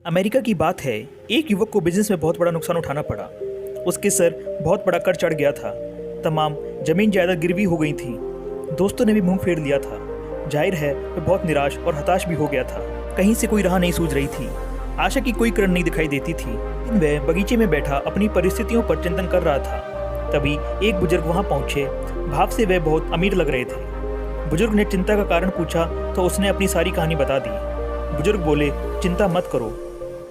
America की बात है। एक युवक को बिजनेस में बहुत बड़ा नुकसान उठाना पड़ा। उसके सर बहुत बड़ा कर चढ़ गया था। तमाम जमीन जायदाद गिरवी हो गई थी। दोस्तों ने भी मुंह फेर लिया था। जाहिर है वह बहुत निराश और हताश भी हो गया था। कहीं से कोई राह नहीं सूझ रही थी। आशा की कोई किरण नहीं दिखाई देती थी। वह बगीचे में बैठा अपनी परिस्थितियों पर चिंतन कर रहा था। तभी एक बुजुर्ग वहां पहुंचे। भाव से वह बहुत अमीर लग रहे थे। बुजुर्ग ने चिंता का कारण पूछा तो उसने अपनी सारी कहानी बता दी। बुजुर्ग बोले, चिंता मत करो,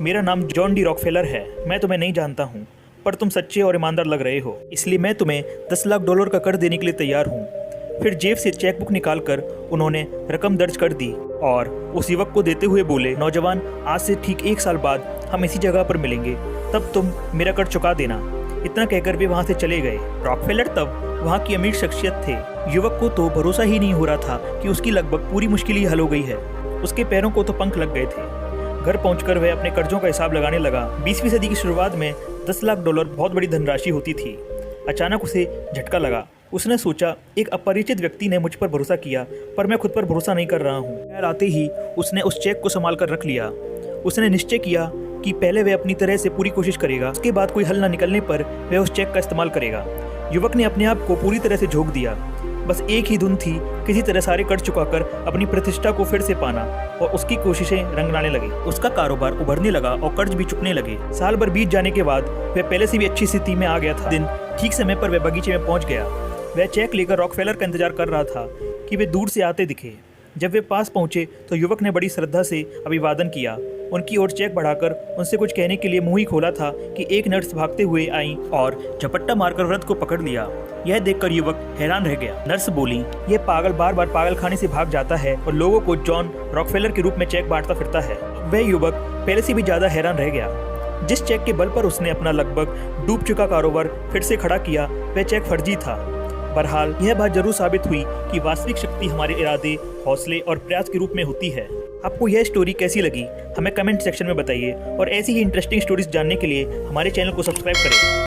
मेरा नाम जॉन डी रॉकफेलर है। मैं तुम्हें नहीं जानता हूँ, पर तुम सच्चे और ईमानदार लग रहे हो, इसलिए मैं तुम्हें $10 लाख का कर्ज देने के लिए तैयार हूँ। फिर जेब से चेकबुक निकालकर उन्होंने रकम दर्ज कर दी और उस युवक को देते हुए बोले, नौजवान, आज से ठीक 1 साल बाद हम इसी जगह पर मिलेंगे, तब तुम मेरा कर्ज चुका देना। इतना कहकर वे वहाँ से चले गए। रॉकफेलर तब वहाँ की अमीर शख्सियत थे। युवक को तो भरोसा ही नहीं हो रहा था कि उसकी लगभग पूरी मुश्किल ही हल हो गई है। उसके पैरों को तो पंख लग गए थे। घर पहुंचकर वह अपने कर्जों का हिसाब लगाने लगा। 20वीं सदी की शुरुआत में $10 लाख बहुत बड़ी धनराशि होती थी। अचानक उसे झटका लगा। उसने सोचा, एक अपरिचित व्यक्ति ने मुझ पर भरोसा किया, पर मैं खुद पर भरोसा नहीं कर रहा हूँ। ख्याल आते ही उसने उस चेक को संभाल कर रख लिया। उसने निश्चय किया कि पहले वह अपनी तरह से पूरी कोशिश करेगा, उसके बाद कोई हल न निकलने पर वह उस चेक का इस्तेमाल करेगा। युवक ने अपने आप को पूरी तरह से झोंक दिया। बस एक ही धुन थी, किसी तरह सारे कर्ज चुकाकर अपनी प्रतिष्ठा को फिर से पाना, और उसकी कोशिशें रंग लाने लगी। उसका कारोबार उभरने लगा और कर्ज भी चुकने लगे। साल भर बीत जाने के बाद वह पहले से भी अच्छी स्थिति में आ गया था। दिन ठीक समय पर वह बगीचे में पहुंच गया। वह चेक लेकर रॉकफेलर का इंतजार कर रहा था कि वे दूर से आते दिखे। जब वे पास पहुंचे तो युवक ने बड़ी श्रद्धा से अभिवादन किया। उनकी ओर चेक बढ़ाकर उनसे कुछ कहने के लिए मुंह ही खोला था कि एक नर्स भागते हुए आई और झपट्टा मारकर वृद्ध को पकड़ लिया। यह देखकर युवक हैरान रह गया। नर्स बोली, यह पागल बार बार पागल खाने से भाग जाता है और लोगों को जॉन रॉकफेलर के रूप में चेक बांटता फिरता है। वह युवक पहले से भी ज्यादा हैरान रह गया। जिस चेक के बल पर उसने अपना लगभग डूब चुका कारोबार फिर से खड़ा किया, वह चेक फर्जी था। बहरहाल यह बात जरूर साबित हुई कि वास्तविक शक्ति हमारे इरादे, हौसले और प्रयास के रूप में होती है। आपको यह स्टोरी कैसी लगी हमें कमेंट सेक्शन में बताइए, और ऐसी ही इंटरेस्टिंग स्टोरीज जानने के लिए हमारे चैनल को सब्सक्राइब करें।